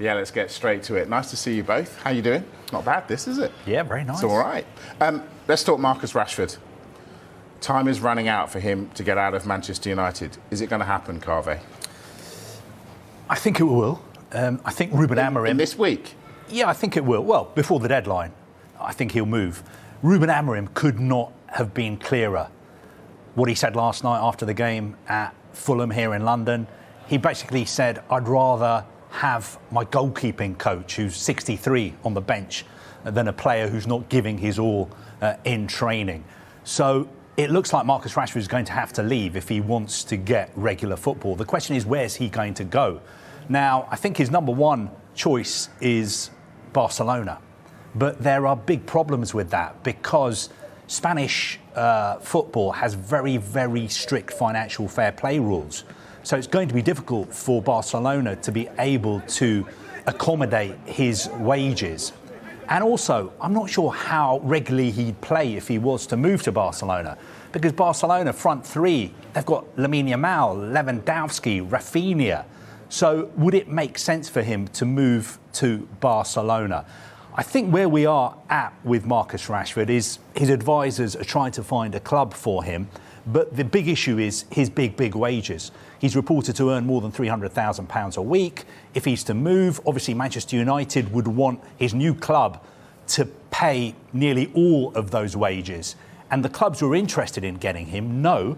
Yeah, let's get straight to it. Nice to see you both. How you doing? Not bad, this, is it? Yeah, very nice. It's all right. Let's talk Marcus Rashford. Time is running out for him to get out of Manchester United. Is it going to happen, Carve? I think it will. I think Ruben Amorim... In this week? Yeah, I think it will. Well, before the deadline, I think he'll move. Ruben Amorim could not have been clearer. What he said last night after the game at Fulham here in London, he basically said, I'd rather have my goalkeeping coach, who's 63, on the bench than a player who's not giving his all in training. So it looks like Marcus Rashford is going to have to leave if he wants to get regular football. The question is, where's he going to go? Now, I think his number one choice is Barcelona. But there are big problems with that because Spanish football has very, very strict financial fair play rules. So it's going to be difficult for Barcelona to be able to accommodate his wages. And also, I'm not sure how regularly he'd play if he was to move to Barcelona. Because Barcelona, front three, they've got Lamine Yamal, Lewandowski, Rafinha. So would it make sense for him to move to Barcelona? I think where we are at with Marcus Rashford is his advisors are trying to find a club for him. But the big issue is his big wages. He's reported to earn more than £300,000 a week. If he's to move, obviously Manchester United would want his new club to pay nearly all of those wages. And the clubs who are interested in getting him know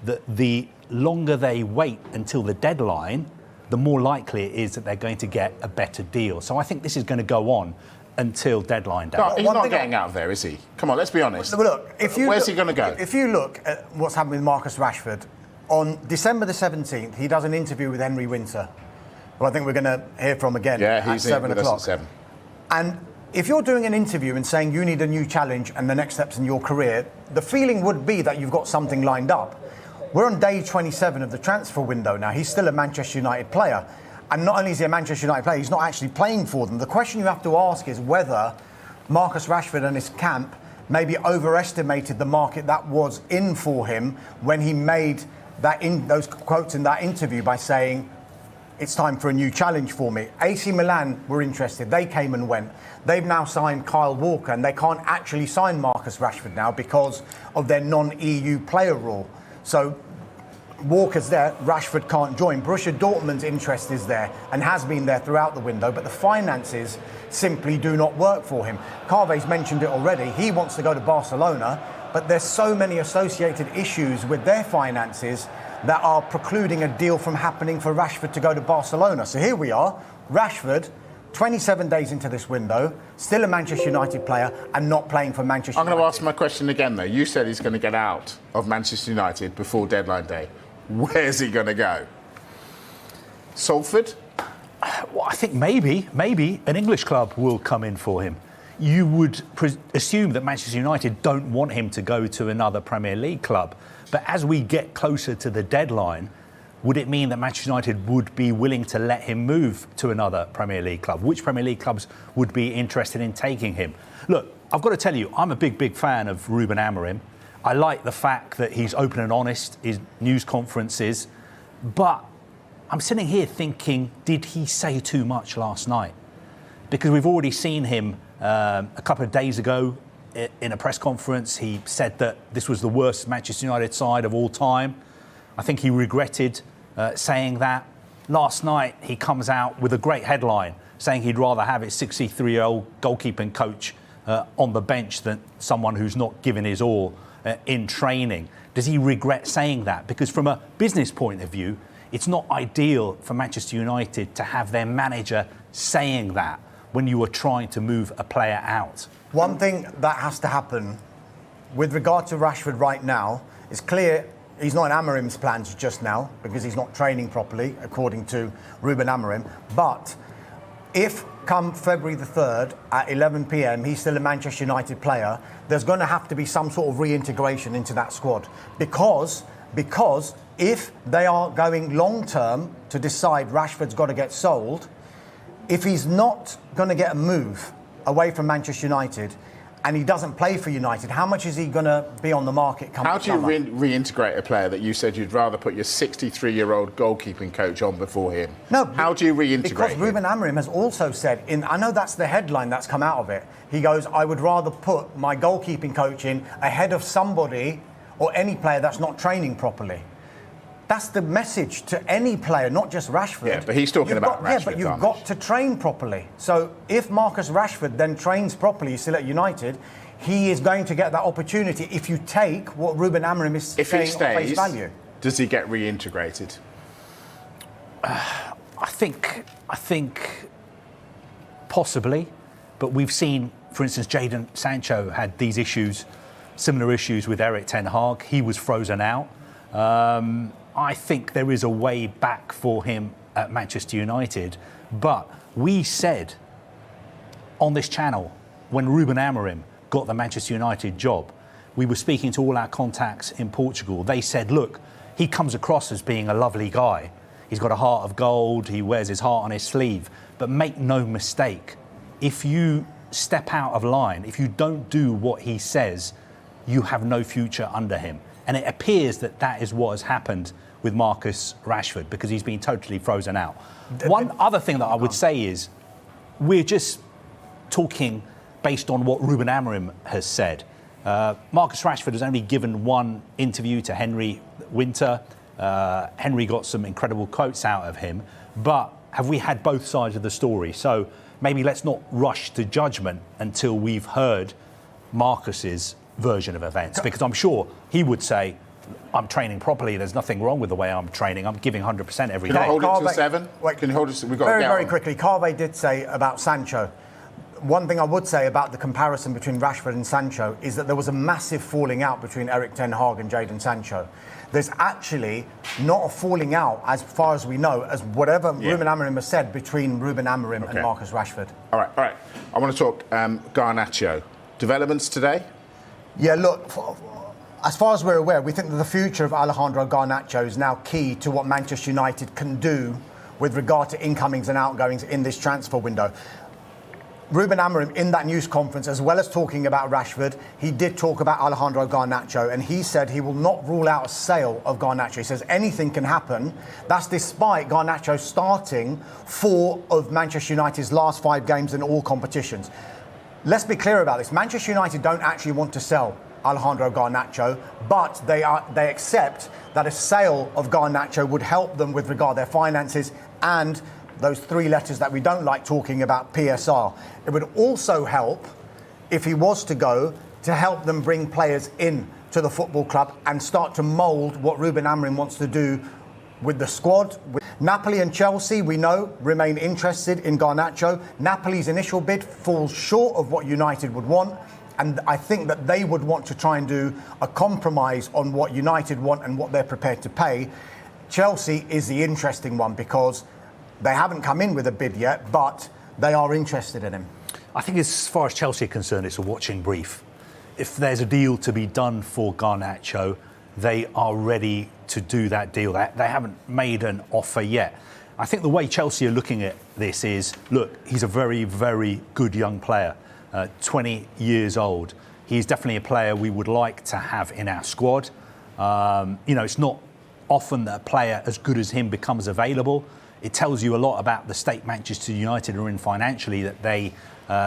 that the longer they wait until the deadline, the more likely it is that they're going to get a better deal. So I think this is going to go on until deadline day. No, he's not getting out of there, is he? Come on, let's be honest. Look, where's he going to go? If you look at what's happened with Marcus Rashford, on December the 17th, he does an interview with Henry Winter, who I think we're going to hear from again at 7 o'clock. At 7. And if you're doing an interview and saying you need a new challenge and the next steps in your career, the feeling would be that you've got something lined up. We're on day 27 of the transfer window now. He's still a Manchester United player. And not only is he a Manchester United player, he's not actually playing for them. The question you have to ask is whether Marcus Rashford and his camp maybe overestimated the market that was in for him when he made those quotes in that interview by saying, it's time for a new challenge for me. AC Milan were interested. They came and went. They've now signed Kyle Walker, and they can't actually sign Marcus Rashford now because of their non-EU player rule. So Walker's there, Rashford can't join. Borussia Dortmund's interest is there and has been there throughout the window, but the finances simply do not work for him. Carve's mentioned it already. He wants to go to Barcelona, but there's so many associated issues with their finances that are precluding a deal from happening for Rashford to go to Barcelona. So here we are, Rashford, 27 days into this window, still a Manchester United player and not playing for Manchester United. I'm going to ask my question again, though. You said he's going to get out of Manchester United before deadline day. Where's he going to go? Salford? Well, I think maybe an English club will come in for him. You would assume that Manchester United don't want him to go to another Premier League club. But as we get closer to the deadline, would it mean that Manchester United would be willing to let him move to another Premier League club? Which Premier League clubs would be interested in taking him? Look, I've got to tell you, I'm a big fan of Ruben Amorim. I like the fact that he's open and honest, his news conferences. But I'm sitting here thinking, did he say too much last night? Because we've already seen him a couple of days ago in a press conference. He said that this was the worst Manchester United side of all time. I think he regretted saying that. Last night, he comes out with a great headline saying he'd rather have his 63-year-old goalkeeping coach on the bench than someone who's not given his all in training. Does he regret saying that? Because from a business point of view, it's not ideal for Manchester United to have their manager saying that when you are trying to move a player out. One thing that has to happen with regard to Rashford right now is clear he's not in Amorim's plans just now because he's not training properly, according to Ruben Amorim. But if come February the 3rd at 11 p.m. he's still a Manchester United player, there's going to have to be some sort of reintegration into that squad. Because if they are going long-term to decide Rashford's got to get sold, if he's not going to get a move away from Manchester United and he doesn't play for United, how much is he going to be on the market coming How do you reintegrate a player that you said you'd rather put your 63-year-old goalkeeping coach on before him? No. How do you reintegrate Because him? Ruben Amorim has also said, I know that's the headline that's come out of it, he goes, I would rather put my goalkeeping coach in ahead of somebody or any player that's not training properly. That's the message to any player, not just Rashford. Yeah, but he's talking about Rashford. Yeah, but you've got to train properly. So if Marcus Rashford then trains properly, still at United, he is going to get that opportunity if you take what Ruben Amorim is saying on face value. Does he get reintegrated? I think possibly, but we've seen, for instance, Jadon Sancho had these issues, similar issues with Erik ten Hag. He was frozen out. I think there is a way back for him at Manchester United, but we said on this channel when Ruben Amorim got the Manchester United job, we were speaking to all our contacts in Portugal. They said, look, he comes across as being a lovely guy. He's got a heart of gold. He wears his heart on his sleeve. But make no mistake, if you step out of line, if you don't do what he says, you have no future under him. And it appears that that is what has happened with Marcus Rashford, because he's been totally frozen out. One other thing that I would say is we're just talking based on what Ruben Amorim has said. Marcus Rashford has only given one interview to Henry Winter. Henry got some incredible quotes out of him, but have we had both sides of the story? So maybe let's not rush to judgment until we've heard Marcus's version of events, because I'm sure he would say, I'm training properly, there's nothing wrong with the way I'm training, I'm giving 100% every day. Can I hold it to 7? Wait, can you hold it? We've got very quickly, Carve did say about Sancho. One thing I would say about the comparison between Rashford and Sancho is that there was a massive falling out between Erik ten Hag and Jadon Sancho. There's actually not a falling out, as far as we know, as whatever Ruben Amorim has said, between Ruben Amorim and Marcus Rashford. All right. I want to talk Garnacho. Developments today? Yeah, look, as far as we're aware, we think that the future of Alejandro Garnacho is now key to what Manchester United can do with regard to incomings and outgoings in this transfer window. Ruben Amorim, in that news conference, as well as talking about Rashford, he did talk about Alejandro Garnacho, and he said he will not rule out a sale of Garnacho. He says anything can happen. That's despite Garnacho starting 4 of Manchester United's last 5 games in all competitions. Let's be clear about this. Manchester United don't actually want to sell Alejandro Garnacho, but they accept that a sale of Garnacho would help them with regard to their finances and those 3 letters that we don't like talking about, PSR. It would also help, if he was to go, to help them bring players in to the football club and start to mould what Ruben Amorim wants to do with the squad. Napoli and Chelsea, we know, remain interested in Garnacho. Napoli's initial bid falls short of what United would want, and I think that they would want to try and do a compromise on what United want and what they're prepared to pay. Chelsea is the interesting one because they haven't come in with a bid yet, but they are interested in him. I think as far as Chelsea are concerned, it's a watching brief. If there's a deal to be done for Garnacho, they are ready to do that deal. They haven't made an offer yet. I think the way Chelsea are looking at this is, look, he's a very, very good young player, 20 years old. He's definitely a player we would like to have in our squad. It's not often that a player as good as him becomes available. It tells you a lot about the state Manchester United are in financially, that they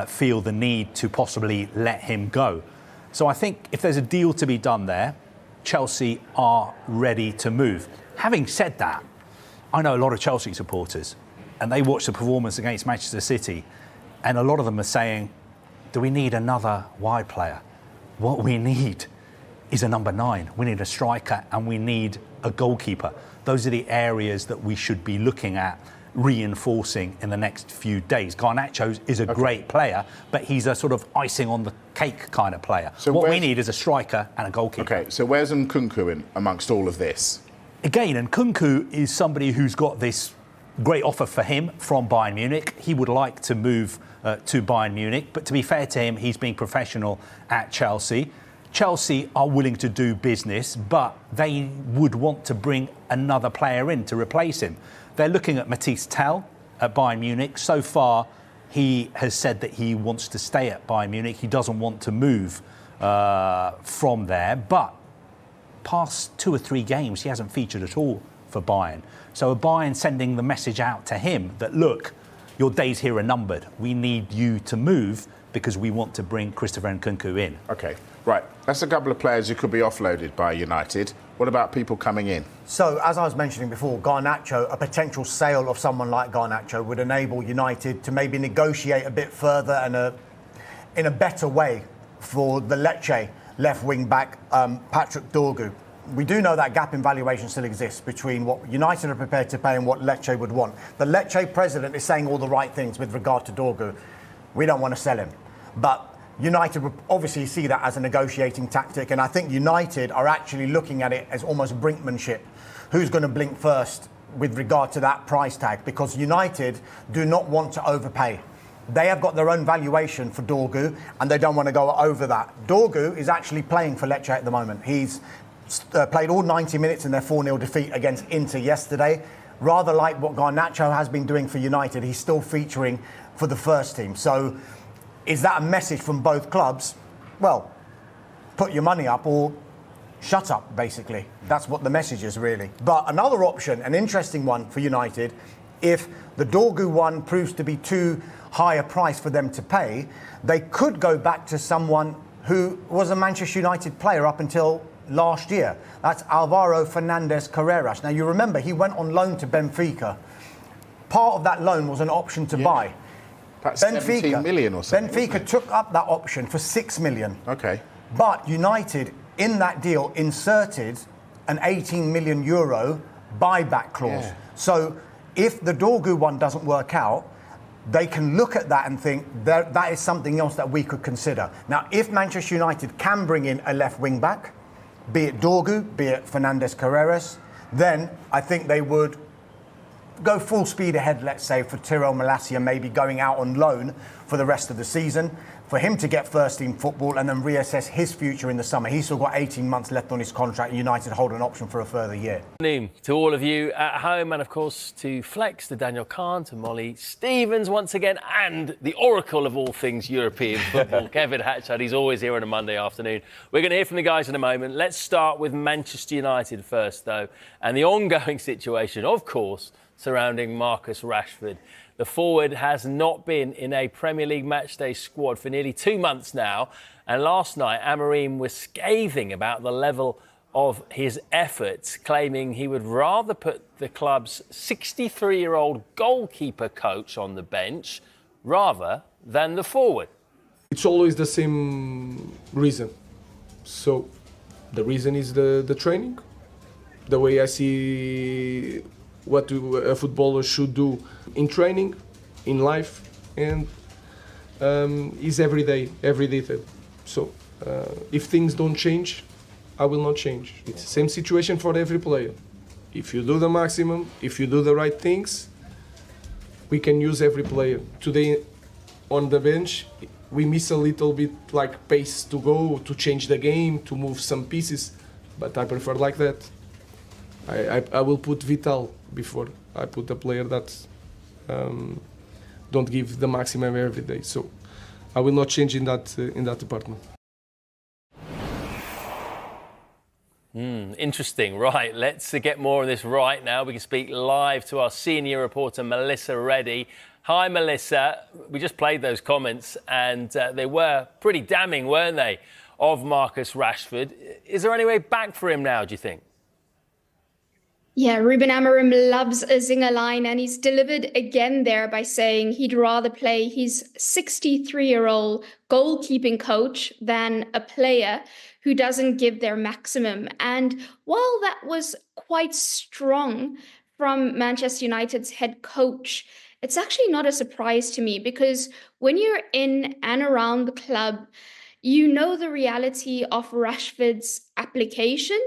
feel the need to possibly let him go. So I think if there's a deal to be done there, Chelsea are ready to move. Having said that, I know a lot of Chelsea supporters, and they watch the performance against Manchester City, and a lot of them are saying, do we need another wide player? What we need is a number 9. We need a striker and we need a goalkeeper. Those are the areas that we should be looking at reinforcing in the next few days. Garnacho is a great player, but he's a sort of icing on the cake kind of player. So what we need is a striker and a goalkeeper. Okay, so where's Nkunku in amongst all of this? Again, Nkunku is somebody who's got this great offer for him from Bayern Munich. He would like to move to Bayern Munich, but to be fair to him, he's being professional at Chelsea. Chelsea are willing to do business, but they would want to bring another player in to replace him. They're looking at Matisse Tel at Bayern Munich. So far, He has said that he wants to stay at Bayern Munich. He doesn't want to move from there. But past 2 or 3 games, he hasn't featured at all for Bayern. So Bayern sending the message out to him that, look, your days here are numbered. We need you to move because we want to bring Christopher Nkunku in. OK, right. That's a couple of players who could be offloaded by United. What about people coming in? So, as I was mentioning before, Garnacho, a potential sale of someone like Garnacho would enable United to maybe negotiate a bit further and in a better way for the Lecce left wing back, Patrick Dorgu. We do know that gap in valuation still exists between what United are prepared to pay and what Lecce would want. The Lecce president is saying all the right things with regard to Dorgu. We don't want to sell him. But United would obviously see that as a negotiating tactic, and I think United are actually looking at it as almost brinkmanship. Who's going to blink first with regard to that price tag? Because United do not want to overpay. They have got their own valuation for Dorgu, and they don't want to go over that. Dorgu is actually playing for Lecce at the moment. He's played all 90 minutes in their 4-0 defeat against Inter yesterday. Rather like what Garnacho has been doing for United, he's still featuring for the first team. So is that a message from both clubs? Well, put your money up or shut up, basically. That's what the message is, really. But another option, an interesting one for United, if the Dorgu one proves to be too high a price for them to pay, they could go back to someone who was a Manchester United player up until last year. That's Alvaro Fernandez Carreras. Now, you remember, he went on loan to Benfica. Part of that loan was an option to buy. That's 17 million or something. Benfica took up that option for 6 million. OK. But United, in that deal, inserted an 18 million euro buyback clause. Yeah. So if the Dorgu one doesn't work out, they can look at that and think that is something else that we could consider. Now, if Manchester United can bring in a left wing back, be it Dorgu, be it Fernandez Carreras, then I think they would go full speed ahead, let's say, for Tyrell Malacia maybe going out on loan for the rest of the season, for him to get first-team football and then reassess his future in the summer. He's still got 18 months left on his contract. United hold an option for a further year. Good to all of you at home, and of course to Flex, to Daniel Kahn, to Molly Stevens once again, and the oracle of all things European football, Kevin Hatchard. He's always here on a Monday afternoon. We're going to hear from the guys in a moment. Let's start with Manchester United first, though, and the ongoing situation, of course, surrounding Marcus Rashford. The forward has not been in a Premier League matchday squad for nearly 2 months now. And last night, Amorim was scathing about the level of his efforts, claiming he would rather put the club's 63-year-old goalkeeper coach on the bench rather than the forward. It's always the same reason. So the reason is the training, the way I see what a footballer should do in training, in life, and is every detail. So if things don't change, I will not change. It's the same situation for every player. If you do the maximum, if you do the right things, we can use every player. Today on the bench, we miss a little bit like pace to go, to change the game, to move some pieces, but I prefer like that. I will put Vital before I put a player that don't give the maximum every day. So I will not change in that department. Interesting. Right, let's get more on this right now. We can speak live to our senior reporter, Melissa Reddy. Hi, Melissa. We just played those comments and they were pretty damning, weren't they, of Marcus Rashford. Is there any way back for him now, do you think? Yeah, Ruben Amorim loves a zinger line, and he's delivered again there by saying he'd rather play his 63-year-old goalkeeping coach than a player who doesn't give their maximum. And while that was quite strong from Manchester United's head coach, it's actually not a surprise to me, because when you're in and around the club, you know the reality of Rashford's application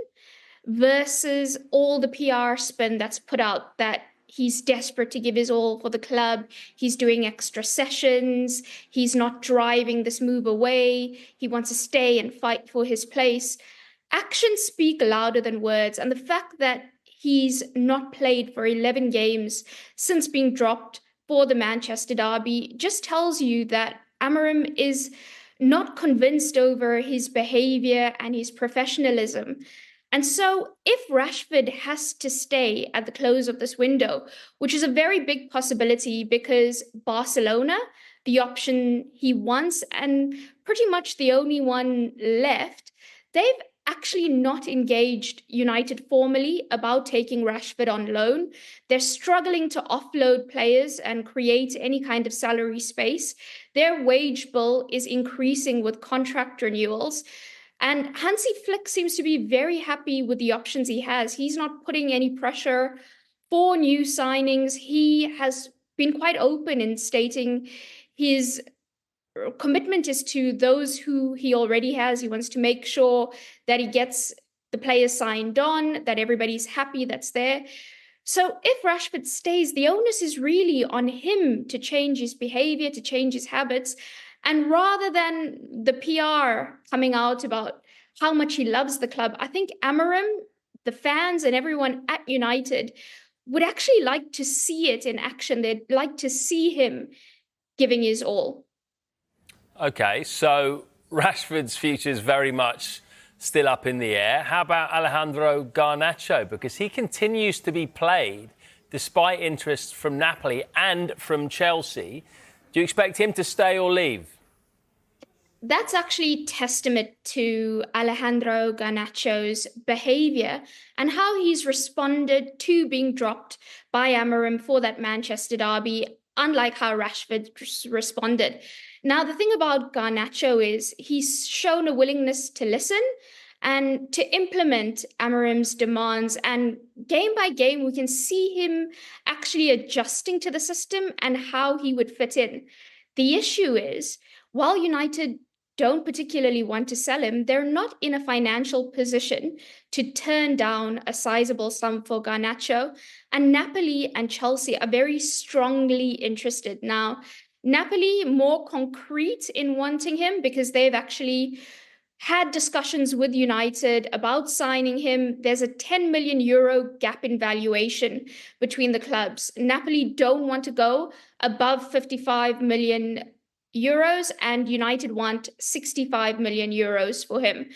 versus all the PR spin that's put out that he's desperate to give his all for the club. He's doing extra sessions. He's not driving this move away. He wants to stay and fight for his place. Actions speak louder than words. And the fact that he's not played for 11 games since being dropped for the Manchester derby just tells you that Amorim is not convinced over his behavior and his professionalism. And so if Rashford has to stay at the close of this window, which is a very big possibility because Barcelona, the option he wants and pretty much the only one left, they've actually not engaged United formally about taking Rashford on loan. They're struggling to offload players and create any kind of salary space. Their wage bill is increasing with contract renewals. And Hansi Flick seems to be very happy with the options he has. He's not putting any pressure for new signings. He has been quite open in stating his commitment is to those who he already has. He wants to make sure that he gets the players signed on, that everybody's happy that's there. So if Rashford stays, the onus is really on him to change his behavior, to change his habits. And rather than the PR coming out about how much he loves the club, I think Amorim, the fans and everyone at United would actually like to see it in action. They'd like to see him giving his all. OK, so Rashford's future is very much still up in the air. How about Alejandro Garnacho? Because he continues to be played despite interest from Napoli and from Chelsea. Do you expect him to stay or leave? That's actually testament to Alejandro Garnacho's behaviour and how he's responded to being dropped by Amorim for that Manchester derby, unlike how Rashford responded. Now, the thing about Garnacho is he's shown a willingness to listen and to implement Amorim's demands. And game by game, we can see him actually adjusting to the system and how he would fit in. The issue is, while United don't particularly want to sell him, they're not in a financial position to turn down a sizable sum for Garnacho. And Napoli and Chelsea are very strongly interested. Now, Napoli more concrete in wanting him because they've actually had discussions with United about signing him. There's a 10 million euro gap in valuation between the clubs. Napoli don't want to go above 55 million euros and United want 65 million euros for him.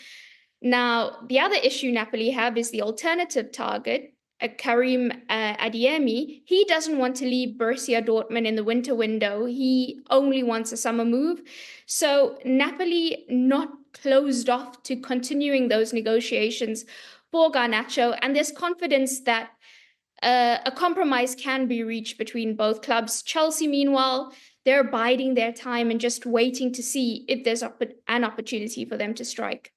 Now, the other issue Napoli have is the alternative target, Karim Adeyemi. He doesn't want to leave Borussia Dortmund in the winter window. He only wants a summer move. So Napoli not closed off to continuing those negotiations for Garnacho. And there's confidence that a compromise can be reached between both clubs. Chelsea, meanwhile, they're biding their time and just waiting to see if there's an opportunity for them to strike.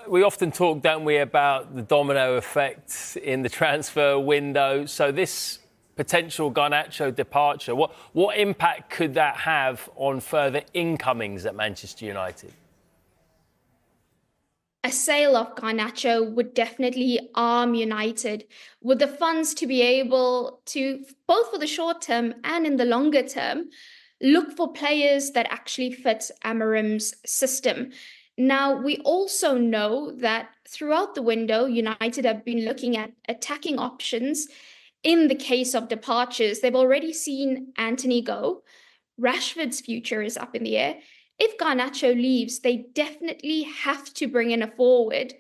We often talk, don't we, about the domino effect in the transfer window. So this potential Garnacho departure, what impact could that have on further incomings at Manchester United? A sale of Garnacho would definitely arm United with the funds to be able to, both for the short term and in the longer term, look for players that actually fit Amorim's system. Now, we also know that throughout the window, United have been looking at attacking options in the case of departures. They've already seen Antony go. Rashford's future is up in the air. If Garnacho leaves, they definitely have to bring in a forward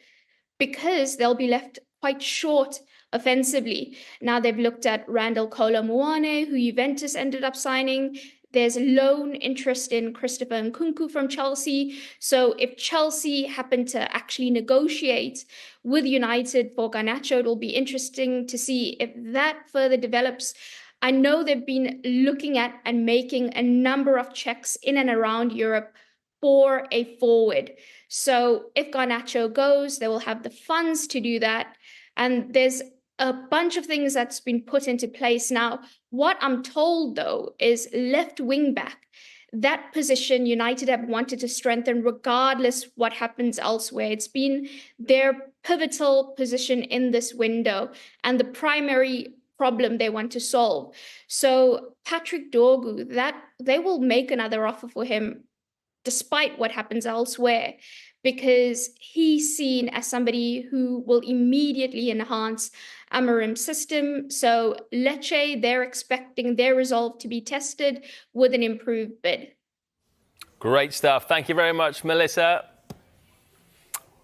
because they'll be left quite short offensively. Now they've looked at Randall Kolo Muane, who Juventus ended up signing. There's loan interest in Christopher Nkunku from Chelsea. So if Chelsea happen to actually negotiate with United for Garnacho, it'll be interesting to see if that further develops. I know they've been looking at and making a number of checks in and around Europe for a forward. So if Garnacho goes, they will have the funds to do that. And there's a bunch of things that's been put into place now. What I'm told, though, is left wing back. That position United have wanted to strengthen regardless what happens elsewhere. It's been their pivotal position in this window and the primary problem they want to solve. So Patrick Dorgu, that they will make another offer for him despite what happens elsewhere, because he's seen as somebody who will immediately enhance Amorim's system. So Lecce, they're expecting their resolve to be tested with an improved bid. Great stuff. Thank you very much, Melissa.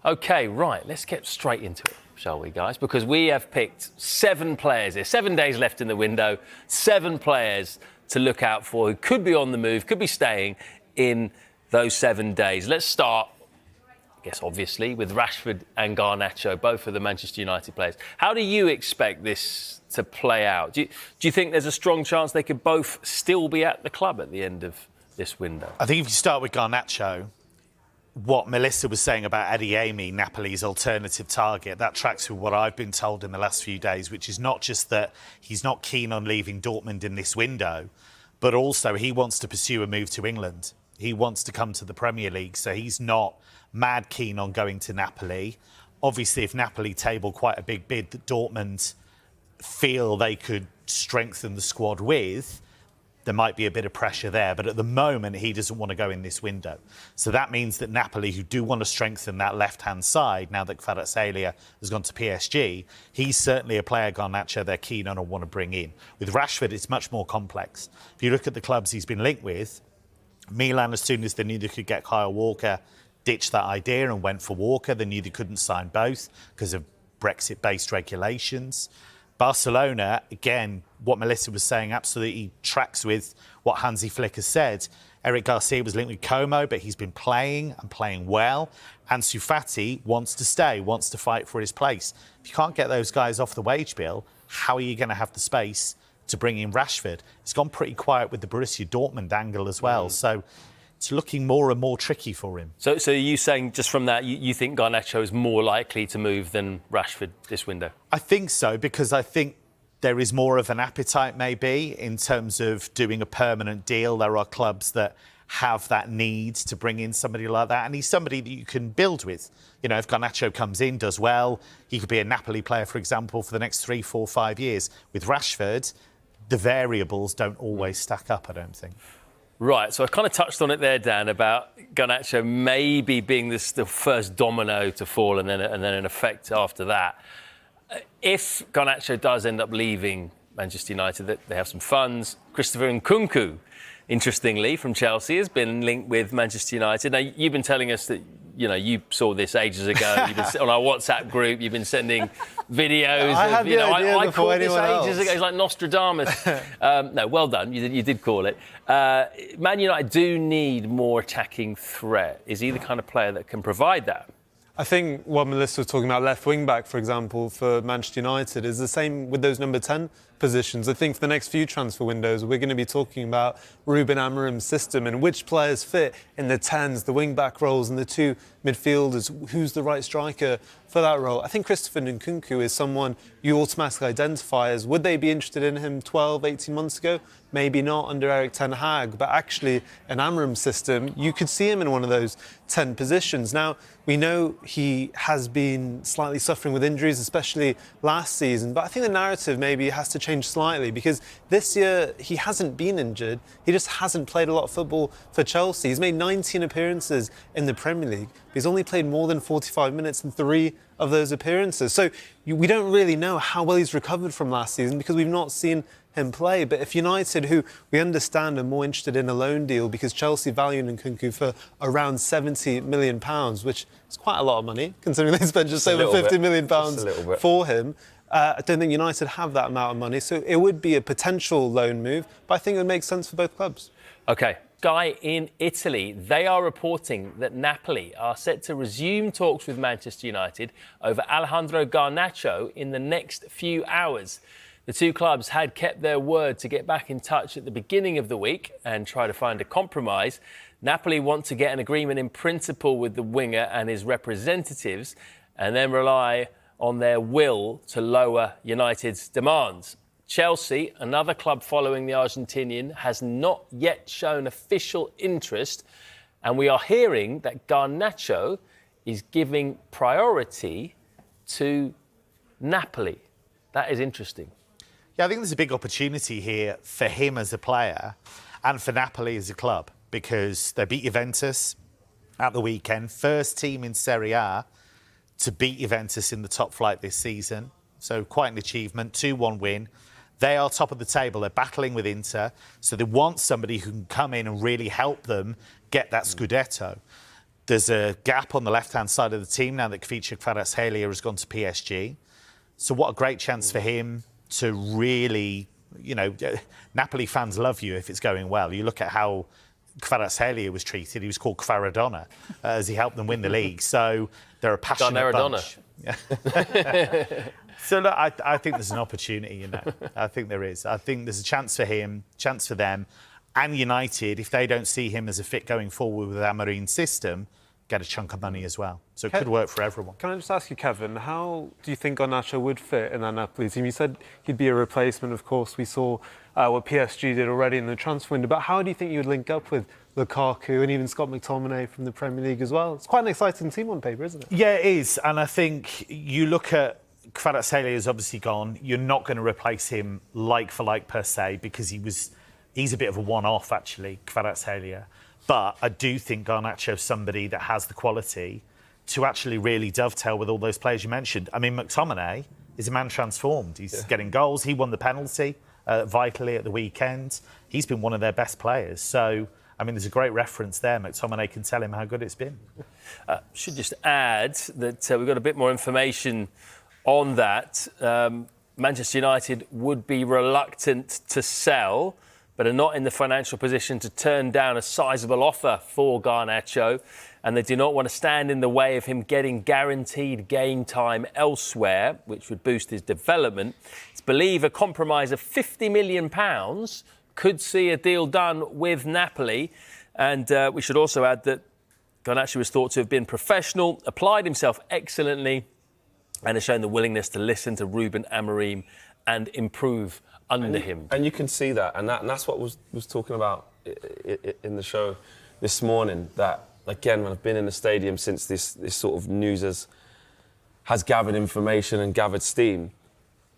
OK, right, let's get straight into it, shall we, guys? Because we have picked 7 players. There's 7 days left in the window, 7 players to look out for who could be on the move, could be staying in those 7 days. Let's start, I guess, obviously, with Rashford and Garnacho, both of the Manchester United players. How do you expect this to play out? Do you think there's a strong chance they could both still be at the club at the end of this window? I think if you start with Garnacho, what Melissa was saying about Adeyemi, Napoli's alternative target, that tracks with what I've been told in the last few days, which is not just that he's not keen on leaving Dortmund in this window, but also he wants to pursue a move to England. He wants to come to the Premier League, so he's not mad keen on going to Napoli. Obviously, if Napoli table quite a big bid that Dortmund feel they could strengthen the squad with, there might be a bit of pressure there. But at the moment, he doesn't want to go in this window. So that means that Napoli, who do want to strengthen that left-hand side, now that Kvaratskhelia has gone to PSG, he's certainly a player, Garnacho, they're keen on and want to bring in. With Rashford, it's much more complex. If you look at the clubs he's been linked with, Milan, as soon as they knew they could get Kyle Walker, ditched that idea and went for Walker. They knew they couldn't sign both because of Brexit-based regulations. Barcelona, again, what Melissa was saying absolutely tracks with what Hansi Flick has said. Eric Garcia was linked with Como, but he's been playing and playing well. Ansu Fati wants to stay, wants to fight for his place. If you can't get those guys off the wage bill, how are you going to have the space to bring in Rashford? It's gone pretty quiet with the Borussia Dortmund angle as well. So it's looking more and more tricky for him. So are you saying, just from that, you think Garnacho is more likely to move than Rashford this window? I think so, because I think there is more of an appetite maybe in terms of doing a permanent deal. There are clubs that have that need to bring in somebody like that, and he's somebody that you can build with. You know, if Garnacho comes in, does well, he could be a Napoli player, for example, for the next 3, 4, 5 years. With Rashford, the variables don't always stack up, I don't think. Right, so I kind of touched on it there, Dan, about Garnacho maybe being the first domino to fall and then an effect after that. If Garnacho does end up leaving Manchester United, they have some funds. Christopher Nkunku, interestingly, from Chelsea, has been linked with Manchester United. Now, you've been telling us that, you know, you saw this ages ago. You've been on our WhatsApp group. You've been sending videos. I caught this ages ago. It's like Nostradamus. No, well done. You did call it. Man United do need more attacking threat. Is he the kind of player that can provide that? I think what Melissa was talking about, left wing back, for example, for Manchester United, is the same with those number 10 positions. I think for the next few transfer windows, we're going to be talking about Ruben Amorim's system and which players fit in the 10s, the wing back roles, and the 2 midfielders. Who's the right striker for that role? I think Christopher Nkunku is someone you automatically identify as, would they be interested in him 12, 18 months ago? Maybe not under Erik ten Hag, but actually in Amorim's system, you could see him in one of those 10 positions. Now, we know he has been slightly suffering with injuries, especially last season, but I think the narrative maybe has to change slightly, because this year he hasn't been injured. He just hasn't played a lot of football for Chelsea. He's made 19 appearances in the Premier League, but he's only played more than 45 minutes in 3 of those appearances. So we don't really know how well he's recovered from last season because we've not seen him play. But if United, who we understand are more interested in a loan deal because Chelsea value Nkunku for around £70 million, which is quite a lot of money considering they spent just over £50 million for him, I don't think United have that amount of money. So it would be a potential loan move, but I think it would make sense for both clubs. OK. Guy, in Italy, they are reporting that Napoli are set to resume talks with Manchester United over Alejandro Garnacho in the next few hours. The 2 clubs had kept their word to get back in touch at the beginning of the week and try to find a compromise. Napoli want to get an agreement in principle with the winger and his representatives and then rely on their will to lower United's demands. Chelsea, another club following the Argentinian, has not yet shown official interest, and we are hearing that Garnacho is giving priority to Napoli. That is interesting. Yeah, I think there's a big opportunity here for him as a player and for Napoli as a club. because they beat Juventus at the weekend. First team in Serie A to beat Juventus in the top flight this season. So quite an achievement, 2-1 win. They are top of the table. They're battling with Inter. So they want somebody who can come in and really help them get that Scudetto. There's a gap on the left-hand side of the team now that Kvaratskhelia has gone to PSG. So what a great chance for him to really, you know, Napoli fans love you if it's going well. You look at how Kvaratskhelia was treated. He was called Kvaradonna as he helped them win the league. So they're a passionate bunch. So look, I think there's an opportunity, you know. I think there is. I think there's a chance for him, chance for them. And United, if they don't see him as a fit going forward with Amorim's system, get a chunk of money as well. So it could work for everyone. Can I just ask you, Kevin, how do you think Garnacho would fit in that Napoli team? You said he'd be a replacement, of course. We saw what PSG did already in the transfer window. But how do you think you would link up with Lukaku and even Scott McTominay from the Premier League as well? It's quite an exciting team on paper, isn't it? Yeah, it is. And I think you look at Kvaratskhelia is obviously gone. You're not going to replace him like for like per se because he's a bit of a one-off actually, Kvaratskhelia. But I do think Garnacho's somebody that has the quality to actually really dovetail with all those players you mentioned. I mean, McTominay is a man transformed. He's getting goals. He won the penalty vitally at the weekend. He's been one of their best players. So, I mean, there's a great reference there. McTominay can tell him how good it's been. Should just add that we've got a bit more information on that. Manchester United would be reluctant to sell, but are not in the financial position to turn down a sizable offer for Garnacho, and they do not want to stand in the way of him getting guaranteed game time elsewhere, which would boost his development. It's believed a compromise of £50 million could see a deal done with Napoli, and we should also add that Garnacho was thought to have been professional, applied himself excellently, and has shown the willingness to listen to Ruben Amorim and improve under him. And you can see that, and that's what was talking about in the show this morning, that, again, when I've been in the stadium since this sort of news has gathered information and gathered steam,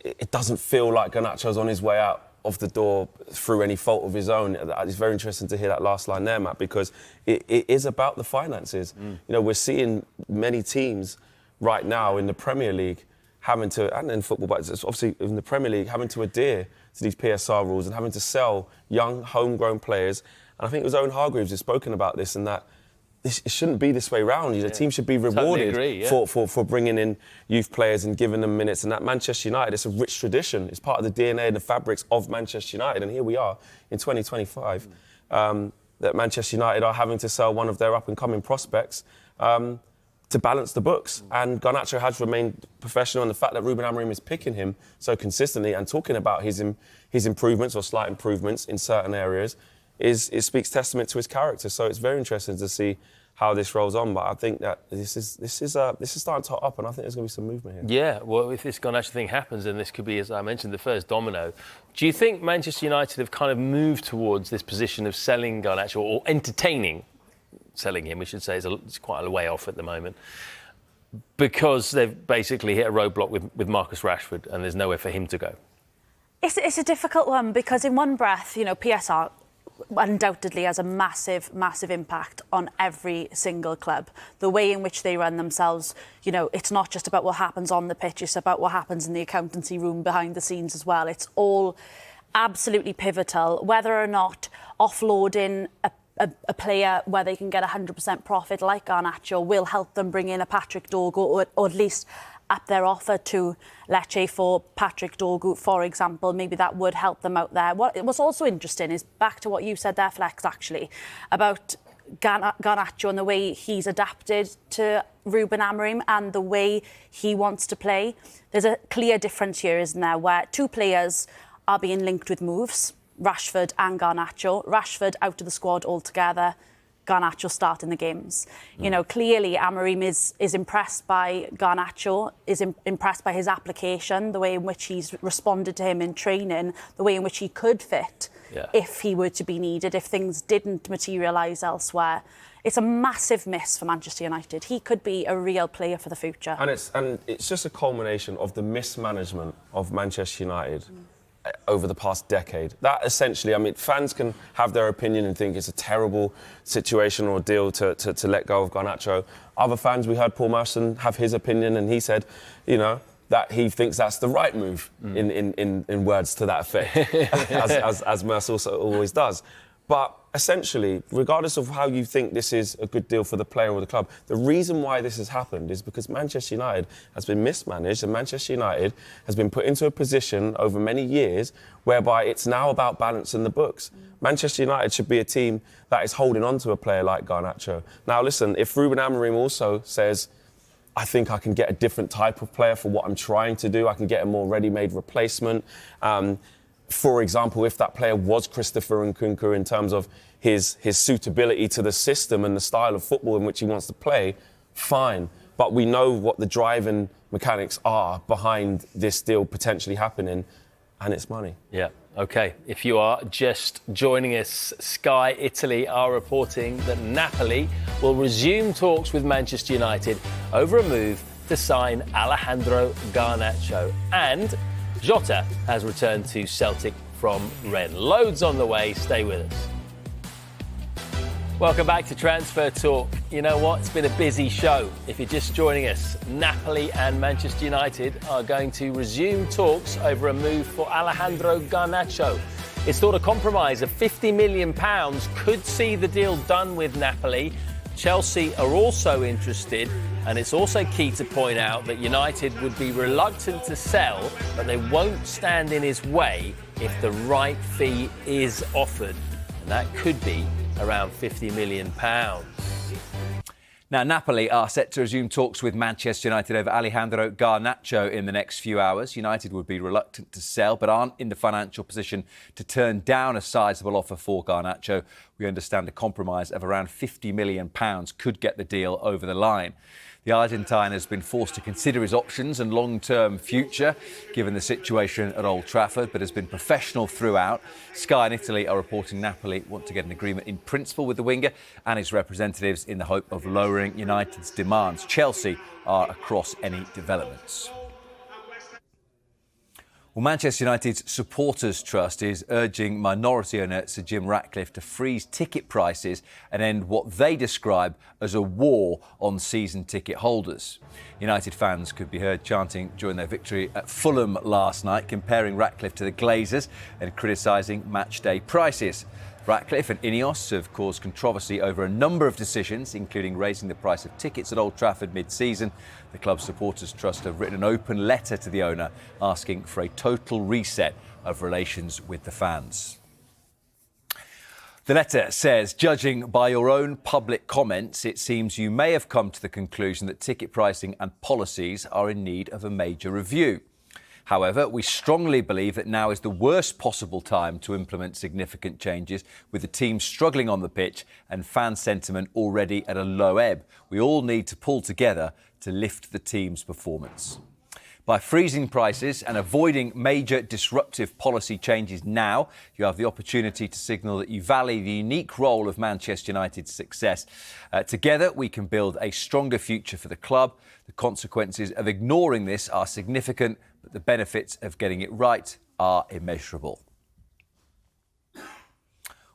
it doesn't feel like Garnacho's on his way out of the door through any fault of his own. It's very interesting to hear that last line there, Matt, because it is about the finances. You know, we're seeing many teams right now in the Premier League having to, and in football, but it's obviously in the Premier League, having to adhere to these PSR rules and having to sell young, homegrown players. And I think it was Owen Hargreaves who's spoken about this, and that it shouldn't be this way round. The team should be rewarded for bringing in youth players and giving them minutes. And that Manchester United, it's a rich tradition. It's part of the DNA and the fabrics of Manchester United. And here we are in 2025, that Manchester United are having to sell one of their up-and-coming prospects to balance the books. And Garnacho has remained professional, and the fact that Ruben Amorim is picking him so consistently and talking about his improvements or slight improvements in certain areas it speaks testament to his character. So it's very interesting to see how this rolls on. But I think that this is starting to hot up, and I think there's going to be some movement here. Yeah, well, if this Garnacho thing happens, then this could be, as I mentioned, the first domino. Do you think Manchester United have kind of moved towards this position of selling Garnacho, or entertaining selling him, we should say, is quite a way off at the moment, because they've basically hit a roadblock with Marcus Rashford, and there's nowhere for him to go? It's a difficult one, because in one breath, you know, PSR undoubtedly has a massive, massive impact on every single club. The way in which they run themselves, you know, it's not just about what happens on the pitch, it's about what happens in the accountancy room behind the scenes as well. It's all absolutely pivotal. Whether or not offloading a player where they can get 100% profit like Garnacho will help them bring in a Patrick Dorgu, or at least up their offer to Lecce for Patrick Dorgu, for example. Maybe that would help them out there. What's also interesting is, back to what you said there, Flex, actually, about Garnacho and the way he's adapted to Ruben Amorim and the way he wants to play. There's a clear difference here, isn't there, where two players are being linked with moves, Rashford and Garnacho. Rashford out of the squad altogether, Garnacho starting the games. You know, clearly Amorim is impressed by Garnacho, is impressed by his application, the way in which he's responded to him in training, the way in which he could fit if he were to be needed, if things didn't materialise elsewhere. It's a massive miss for Manchester United. He could be a real player for the future. And it's just a culmination of the mismanagement of Manchester United. over the past decade. That essentially, I mean, fans can have their opinion and think it's a terrible situation or deal to let go of Garnacho. Other fans, we heard Paul Merson have his opinion, and he said, you know, that he thinks that's the right move, in words to that effect, as Mercer also always does. But essentially, regardless of how you think this is a good deal for the player or the club, the reason why this has happened is because Manchester United has been mismanaged, and Manchester United has been put into a position over many years whereby it's now about balancing the books. Manchester United should be a team that is holding on to a player like Garnacho. Now, listen, if Ruben Amorim also says, I think I can get a different type of player for what I'm trying to do, I can get a more ready-made replacement. For example, if that player was Christopher Nkunku in terms of his suitability to the system and the style of football in which he wants to play, fine. But we know what the driving mechanics are behind this deal potentially happening, and it's money. Yeah, OK. If you are just joining us, Sky Italy are reporting that Napoli will resume talks with Manchester United over a move to sign Alejandro Garnacho. And Jota has returned to Celtic from Rennes. Loads on the way. Stay with us. Welcome back to Transfer Talk. You know what? It's been a busy show. If you're just joining us, Napoli and Manchester United are going to resume talks over a move for Alejandro Garnacho. It's thought a compromise of £50 million could see the deal done with Napoli. Chelsea are also interested, and it's also key to point out that United would be reluctant to sell, but they won't stand in his way if the right fee is offered. And that could be around £50 million. Now, Napoli are set to resume talks with Manchester United over Alejandro Garnacho in the next few hours. United would be reluctant to sell, but aren't in the financial position to turn down a sizable offer for Garnacho. We understand a compromise of around £50 million could get the deal over the line. The Argentine has been forced to consider his options and long-term future, given the situation at Old Trafford, but has been professional throughout. Sky and Italy are reporting Napoli want to get an agreement in principle with the winger and his representatives in the hope of lowering United's demands. Chelsea are across any developments. Well, Manchester United's Supporters Trust is urging minority owner Sir Jim Ratcliffe to freeze ticket prices and end what they describe as a war on season ticket holders. United fans could be heard chanting during their victory at Fulham last night, comparing Ratcliffe to the Glazers and criticising match-day prices. Ratcliffe and Ineos have caused controversy over a number of decisions, including raising the price of tickets at Old Trafford mid-season. The club's Supporters Trust have written an open letter to the owner asking for a total reset of relations with the fans. The letter says, judging by your own public comments, it seems you may have come to the conclusion that ticket pricing and policies are in need of a major review. However, we strongly believe that now is the worst possible time to implement significant changes, with the team struggling on the pitch and fan sentiment already at a low ebb. We all need to pull together to lift the team's performance. By freezing prices and avoiding major disruptive policy changes now, you have the opportunity to signal that you value the unique role of Manchester United's success. Together, we can build a stronger future for the club. The consequences of ignoring this are significant, but the benefits of getting it right are immeasurable.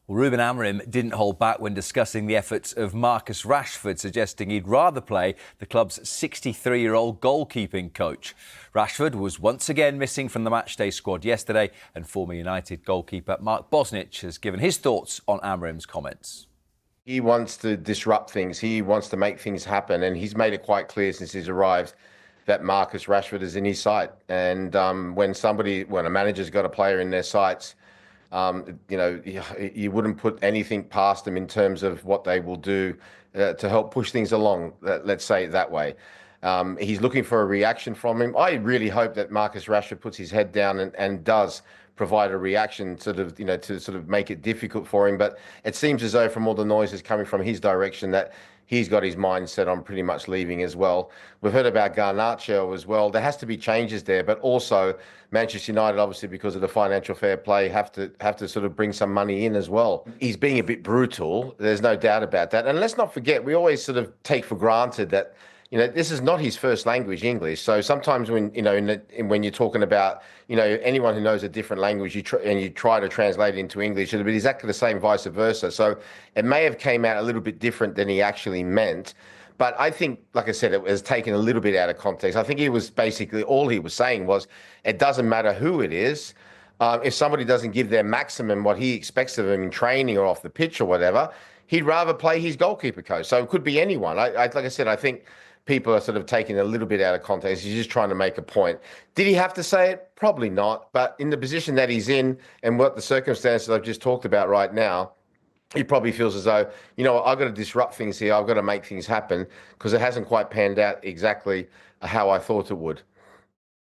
Well, Ruben Amorim didn't hold back when discussing the efforts of Marcus Rashford, suggesting he'd rather play the club's 63-year-old goalkeeping coach. Rashford was once again missing from the matchday squad yesterday, and former United goalkeeper Mark Bosnich has given his thoughts on Amorim's comments. He wants to disrupt things. He wants to make things happen, and he's made it quite clear since he's arrived that Marcus Rashford is in his sight. And when a manager's got a player in their sights, you wouldn't put anything past them in terms of what they will do to help push things along. Let's say it that way. He's looking for a reaction from him. I really hope that Marcus Rashford puts his head down and does provide a reaction to sort of make it difficult for him. But it seems as though from all the noises coming from his direction that he's got his mind set on pretty much leaving as well. We've heard about Garnacho as well. There has to be changes there, but also Manchester United, obviously because of the financial fair play, have to sort of bring some money in as well. He's being a bit brutal. There's no doubt about that. And let's not forget, we always sort of take for granted that this is not his first language, English. So sometimes when, when you're talking about, anyone who knows a different language, you try to translate it into English, it'll be exactly the same, vice versa. So it may have came out a little bit different than he actually meant. But I think, like I said, it was taken a little bit out of context. I think he was basically, all he was saying was, it doesn't matter who it is. If somebody doesn't give their maximum, what he expects of them in training or off the pitch or whatever, he'd rather play his goalkeeper coach. So it could be anyone. Like I said, I think people are sort of taking a little bit out of context. He's just trying to make a point. Did he have to say it? Probably not. But in the position that he's in and what the circumstances I've just talked about right now, he probably feels as though, I've got to disrupt things here. I've got to make things happen because it hasn't quite panned out exactly how I thought it would.